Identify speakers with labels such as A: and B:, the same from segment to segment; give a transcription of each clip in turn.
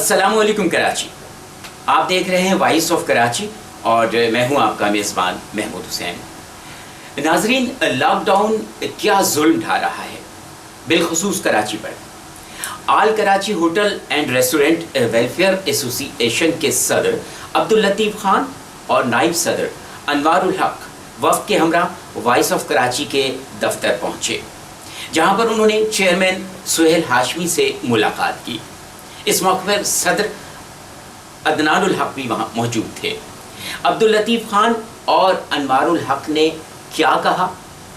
A: अस्सलामुअलैकुम कराची। आप देख रहे हैं वॉइस ऑफ कराची और मैं हूं आपका मेज़बान महमूद हुसैन। नाजरीन, लॉकडाउन क्या जुल्म ढा रहा है बिलखुसूस कराची पर। All Karachi hotel and restaurant welfare association के सदर अब्दुल लतीफ़ खान और नायब सदर अनवारुल हक वफ़द के हमरा वॉइस ऑफ कराची के दफ्तर पहुँचे, जहाँ पर उन्होंने चेयरमैन सुहेल हाशमी से मुलाकात की। इस मौके पर सदर अदनानुल हक भी वहाँ मौजूद थे। अब्दुल लतीफ़ खान और अनवारुल हक ने क्या कहा,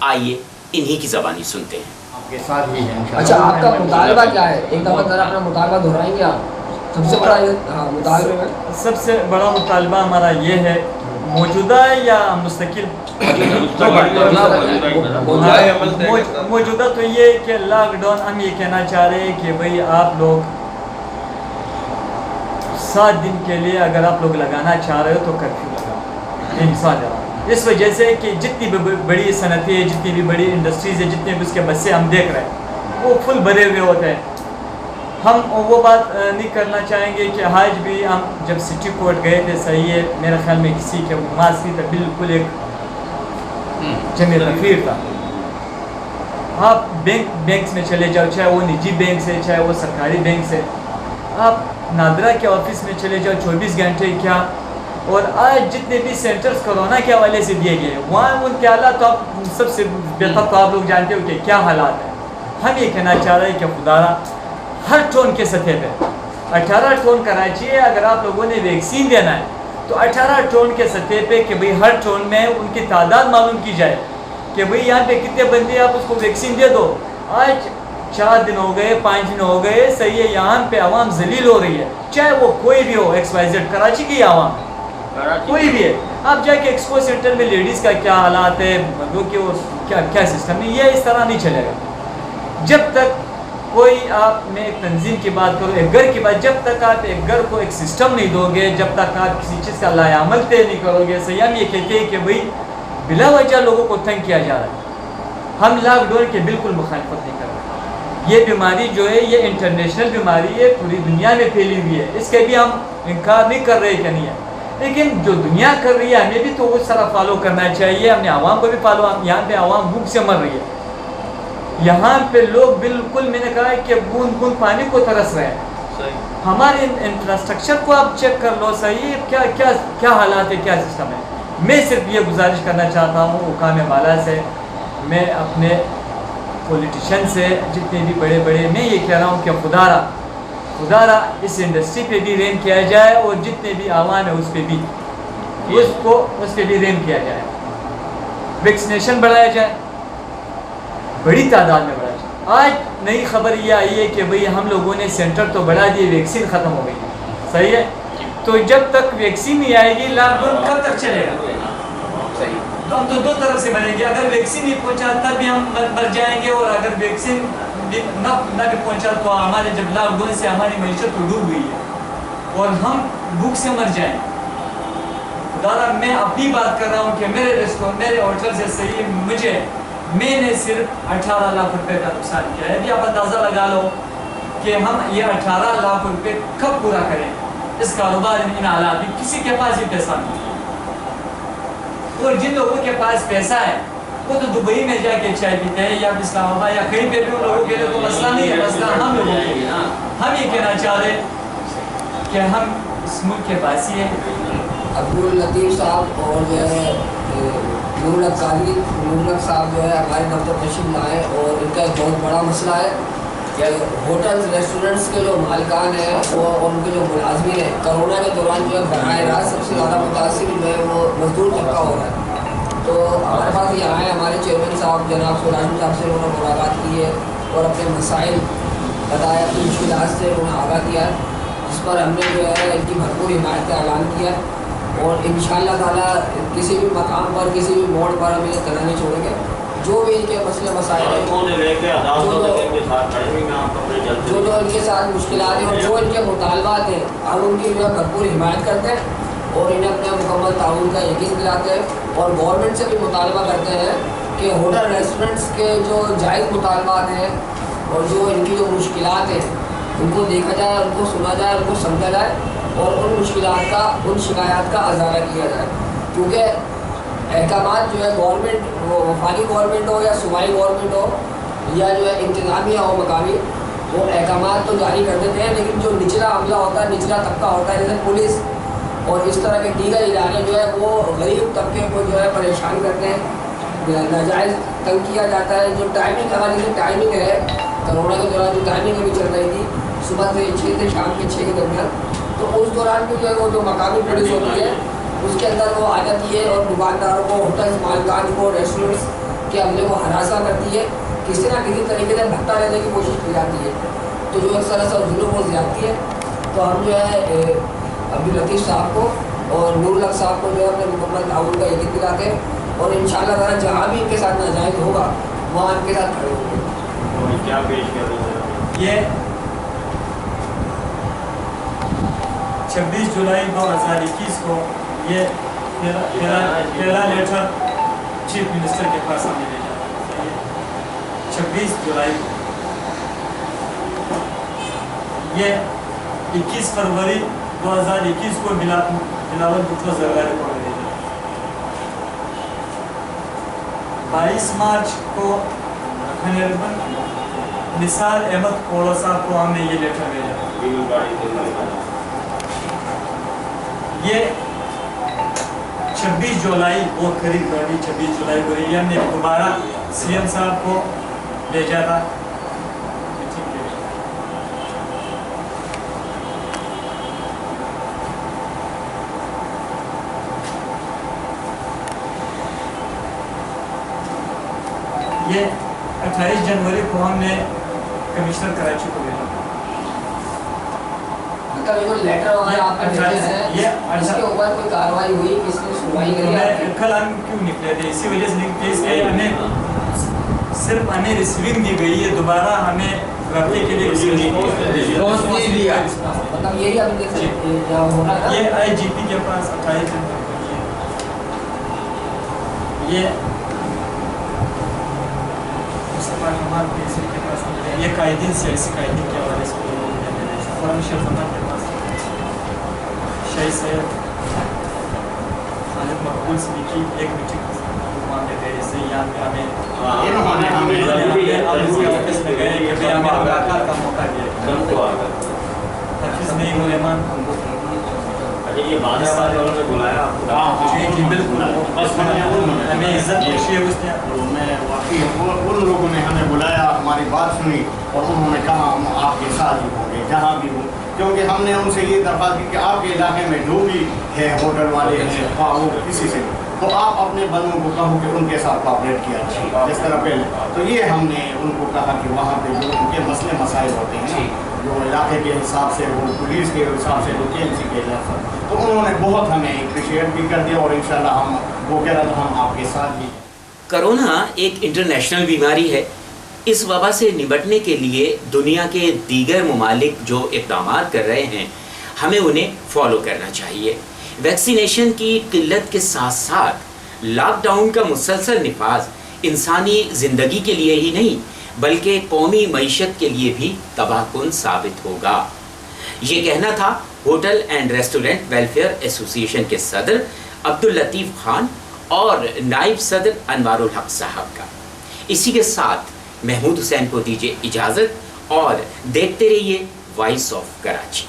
A: आइए इन्हीं की ज़बानी सुनते हैं।
B: आपके साथ ही है।
C: अच्छा, आपका मुतालबा क्या है? एक दफ़ा ज़रा अपना मुतालबा दोहराएंगे आप? सबसे बड़ा मुतालबे में
B: सबसे बड़ा मुतालबा हमारा ये है, मौजूदा या मुस्तकिल? मौजूदा तो ये कि लॉकडाउन हम ये कहना चाह रहे हैं कि भाई आप लोग 7 दिन के लिए अगर आप लोग लगाना चाह रहे हो तो कर्फ्यू लगाओ इंसान। इस वजह से कि जितनी भी बड़ी सनतें, जितनी भी बड़ी इंडस्ट्रीज़ है, जितने भी उसके बस्से हम देख रहे हैं वो फुल भरे हुए होते हैं। हम वो बात नहीं करना चाहेंगे कि आज भी हम जब सिटी कोर्ट गए थे, सही है, मेरे ख्याल में किसी के मासी था, बिल्कुल एक जमे तफरीर था। आप बैंक में चले जाओ, चाहे वो निजी बैंक से, चाहे वो सरकारी बैंक से, आप नादरा के ऑफिस में चले जाओ, 24 घंटे क्या। और आज जितने भी सेंटर्स कोरोना के हवाले से दिए गए वहाँ उनके हालात तो आप सबसे बेहतर तो आप लोग जानते हो कि क्या हालात है। हम ये कहना चाह रहे हैं कि खुदारा हर टोन के सतह पे 18 टोन कराची है, अगर आप लोगों ने वैक्सीन देना है तो 18 टोन के सतह पे कि भाई हर टोन में उनकी तादाद मालूम की जाए कि भाई यहाँ पे कितने बंदे आप उसको वैक्सीन दे दो। आज 4 दिन हो गए, 5 दिन हो गए, सही है, यहाँ पे आवाम जलील हो रही है, चाहे वो कोई भी हो, XYZ कराची की आवाम कोई भी है। आप जाके एक्सपो सेंटर में लेडीज़ का क्या हालात है, मर्दों की वो क्या सिस्टम है, ये इस तरह नहीं चलेगा। जब तक कोई आप मैं एक तंजीम की बात करूँ, एक घर की बात, जब तक आप एक घर को एक सिस्टम नहीं दोगे, जब तक आप किसी चीज़ का लायामल तय नहीं करोगे। सही हम ये कहते हैं कि भाई बिला वजह लोगों को तंग किया जा रहा है। हम लॉकडाउन के बिल्कुल मुखालफत नहीं कर रहे। ये बीमारी जो है ये इंटरनेशनल बीमारी है, पूरी दुनिया में फैली हुई है, इसके भी हम इनकार नहीं कर रहे कि नहीं है, लेकिन जो दुनिया कर रही है हमें भी तो उस तरह फॉलो करना चाहिए। हमने आवाम को भी फॉलो, यहाँ पे आवाम भूख से मर रही है, यहाँ पे लोग बिल्कुल, मैंने कहा है कि बूंद बूंद पानी को तरस रहे हैं। हमारे इंफ्रास्ट्रक्चर को आप चेक कर लो, सही है, क्या क्या क्या हालात है, क्या सिस्टम है। मैं सिर्फ ये गुजारिश करना चाहता हूँ हुकाम वाला से, मैं अपने पॉलिटिशियन से, जितने भी बड़े बड़े, मैं ये कह रहा हूँ कि खुदारा इस इंडस्ट्री पे भी रेन किया जाए और जितने भी आवाम है उस पर भी रेन किया जाए, वैक्सीनेशन बढ़ाया जाए, बड़ी तादाद में बढ़ाया जाए। आज नई खबर ये आई है कि भाई हम लोगों ने सेंटर तो बढ़ा दिए, वैक्सीन ख़त्म हो गई, सही है। तो जब तक वैक्सीन नहीं आएगी लॉकडाउन कब तक चलेगा? सही, तो हम तो दो तरफ से बनेंगे। अगर वैक्सीन नहीं पहुंचा तब भी हम मर जाएंगे, और अगर वैक्सीन न भी पहुंचा तो हमारे जब लॉकडाउन से हमारी मैशत तो डूब गई है और हम भूख से मर जाएं। दादा मैं अपनी बात कर रहा हूँ कि मेरे रेस्टोरेंट, मेरे होटल से सही मैंने सिर्फ 18 लाख रुपए का नुकसान किया है। अभी आप अंदाज़ा लगा लो कि हम ये 18 लाख रुपए कब पूरा करें इस कारोबार में, इन हालात में किसी के पास भी पैसा नहीं। और जिन लोगों के पास पैसा है वो तो दुबई में जाके चाय पीते हैं या इस्लामाबाद या कहीं पे भी, उन लोगों के लिए तो मसला नहीं है, मसला हम लोगों के लिए। हम ये कहना चाह रहे कि हम इस मुल्क के वासी हैं।
C: अब्दुल लतीफ़ साहब और जो है नूरुल हक साहब जो है हमारे दफ्तर तशरीफ लाए, और इनका एक बहुत बड़ा मसला है कि होटल्स रेस्टोरेंट्स के जो मालिकान हैं वो और उनके जो मुलाजमीन हैं, कोरोना के दौरान जो है बराह रास्त सबसे ज़्यादा मुतासिर जो है वो मजदूर तबका हो रहा है। तो हमारे पास यहाँ आए हमारे चेयरमैन साहब जनाब सुलानी साहब से उन्होंने मुलाकात की है और अपने मसाइल बताया, अपनी मुश्किलात से उन्हें आगाह किया, जिस पर हमने जो है इनकी भरपूर हिमायत का ऐलान किया। और इंशाअल्लाह ताला किसी भी मकाम पर, किसी भी मोड़ पर हम इन्हें तना नहीं छोड़ेंगे। जो भी इनके मसले मसाइल हैं, जो इनके साथ मुश्किलात हैं और जो इनके मुतालबात हैं, हम उनकी जो है भरपूर हिमायत करते हैं और इन्हें अपने मुकम्मल ताउन का यकीन दिलाते हैं। और गवर्नमेंट से भी मुतालबा करते हैं कि होटल रेस्टोरेंट्स के जो जायज़ मुतालबात हैं और जो इनकी जो मुश्किलात हैं ان کو دیکھا جائے, ان کو سنا جائے, ان کو سمجھا جائے اور ان مشکلات کا, ان شکایات کا ازالہ کیا جائے. کیونکہ احکامات جو ہے گورنمنٹ, وہ وفاقی گورنمنٹ ہو یا صوبائی گورنمنٹ ہو یا جو ہے انتظامیہ ہو مقامی, وہ احکامات تو جاری کر دیتے ہیں, لیکن جو نچلا عملہ ہوتا ہے, نچلا طبقہ ہوتا ہے, جیسے پولیس اور اس طرح کے دیگر ادارے جو ہے وہ غریب طبقے کو جو ہے پریشان کرتے ہیں, ناجائز تنگ کیا جاتا ہے. جو ٹائمنگ ہماری جو ٹائمنگ ہے کرونا کے دوران, جو ٹائمنگ ابھی چل رہی تھی صبح سے 6 سے شام کے 6 کے درمیان, تو اس دوران بھی جو ہے وہ جو مقامی پولیس ہوتی ہے اس کے اندر وہ آ جاتی ہے اور دکانداروں کو, ہوٹل مالکان کو, ریسٹورینٹس کے عملے کو ہراساں کرتی ہے, کسی نہ کسی طریقے سے بھٹا لینے کی کوشش کی جاتی ہے. تو جو ایک طرح سے ظلم و زیادتی ہے. تو ہم جو ہے عبداللطیف صاحب کو اور نور الحق صاحب کو جو ہے اپنے مکمل تعاون کا یقین دلاتے ہیں اور انشاءاللہ تعالیٰ جہاں بھی ان کے ساتھ ناجائز ہوگا وہاں ان کے ساتھ کھڑے ہوں گے.
D: کیا پیش کیا جائے؟
B: یہ 26 جولائی 2021 کو یہ پہلا لیٹر چیف منسٹر کے پاس ہمیں بھیجا ہے. 26 جولائی کو یہ 21 فروری 2021 کو بلاول بھٹو زرگاری کو بھیجا. 22 مارچ کو نثار احمد کوڑا صاحب کو ہم نے یہ لیٹر بھیجا. یہ 26 جولائی بہت قریب گاڑی 26 جولائی کو یہ ہم نے دوبارہ سی ایم صاحب کو بھیجا تھا. یہ 28 جنوری کو ہم نے کمشنر کراچی کو بھیجا.
C: لیٹر وغیرہ آپ کا اس کے اوپر کوئی کارروائی ہوئی, کس نے سنوائی کری؟
B: کل ہم کیوں نکلے تھے, اسی وجہ سے نکلے اس کے ہمیں صرف ہمیں ریسیونگ دی گئی ہے, دوبارہ ہمیں رابطے کے لیے
C: مطلب یہی ابھی ہونا تھا.
B: یہ آئی جی پی کے پاس 28 جنوری یہ کے پاس یہ قائدین سیاسی قائدین کے حوالے سے کے پاس شاہی سید خالد مقبول سے بھی کی ایک میٹنگ معاملے تھے, اس سے یہاں پہ ہمیں حافظ نعیم الرحمان
D: یہ بادشاہ نے بلایا
B: جی بالکل ہمیں عزت بخشی ہے اس نے.
D: میں واقعی ان لوگوں نے ہمیں بلایا, ہماری بات سنی اور انہوں نے کہا ہم آپ کے ساتھ ہی ہوں گے جہاں بھی ہوں, کیونکہ ہم نے ان سے یہ درخواست کی کہ آپ کے علاقے میں جو بھی ہے ہوٹل والے ہیں وہ کسی سے, تو آپ اپنے بندوں کو کہو کہ ان کے ساتھ کوآپریٹ کیا جس طرح پہلے. تو یہ ہم نے ان کو کہا کہ وہاں پہ جو ان کے مسئلے مسائل ہوتے ہیں جو علاقے کے حساب سے, وہ پولیس کے حساب سے, جو کے این سی کے حساب سے, تو انہوں نے بہت ہمیں اپریشیٹ بھی کر دیا اور انشاءاللہ ہم وہ کہہ رہا تھا ہم آپ کے ساتھ بھی.
A: کرونا ایک انٹرنیشنل بیماری ہے. اس وبا سے نمٹنے کے لیے دنیا کے دیگر ممالک جو اقدامات کر رہے ہیں ہمیں انہیں فالو کرنا چاہیے. ویکسینیشن کی قلت کے ساتھ ساتھ لاک ڈاؤن کا مسلسل نفاذ انسانی زندگی کے لیے ہی نہیں بلکہ قومی معیشت کے لیے بھی تباہ کن ثابت ہوگا. یہ کہنا تھا ہوٹل اینڈ ریسٹورنٹ ویلفیئر ایسوسی ایشن کے صدر عبداللطیف خان اور نائب صدر انوار الحق صاحب کا. اسی کے ساتھ محمود حسین کو دیجیے اجازت اور دیکھتے رہیے وائس آف کراچی.